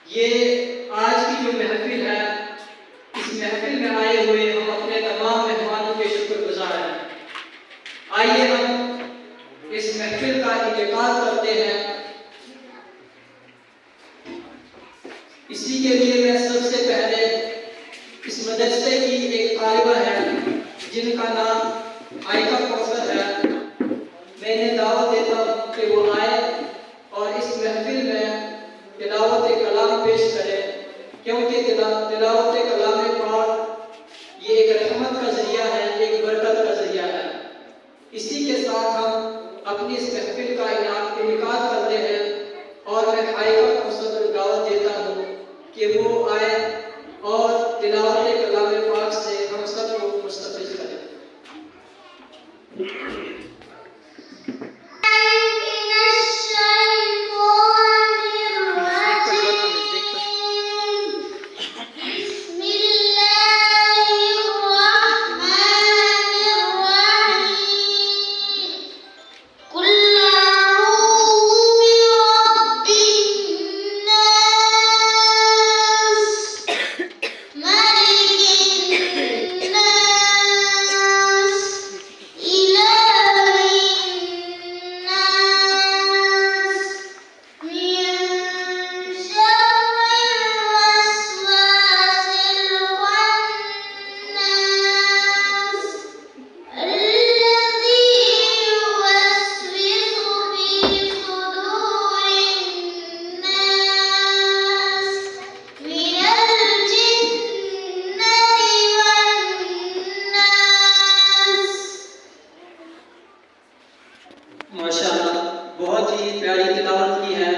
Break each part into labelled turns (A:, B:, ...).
A: یہ آج کی جو محفل ہے، اس محفل میں آئے ہوئے ہم اپنے تمام مہمانوں کے شکر گزار ہیں۔ آئیے ہم اس محفل کا انعقاد کرتے ہیں۔ اسی کے لیے میں سب سے پہلے اس مدرسے کی ایک طالبہ ہے جن کا نام عائقہ کوثر ہے، میں انہیں دعوت دیتا ہوں کہ وہ آئے اور اس محفل میں تلاوت کلام پیش کرے، کیونکہ تلاوت کلام پاک یہ ایک رحمت کا ذریعہ ہے، ایک برکت کا ذریعہ ہے۔ اسی کے ساتھ ہم اپنی اس محفل کا انعقاد کرتے ہیں اور میں عائقہ کوثر کو دعوت دیتا ہوں کہ وہ آئے اور تلاوت کلام پاک سے ہم سب کو مستفیض کریں۔ ماشاءاللہ، بہت ہی پیاری تلاوت کی ہے۔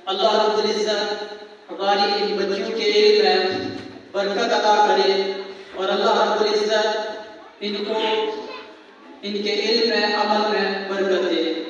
A: اللہ رب العزت ہماری ان بچیوں کے علم میں برکت عطا کرے اور اللہ رب العزت ان کو ان کے علم میں عمل میں برکت دے۔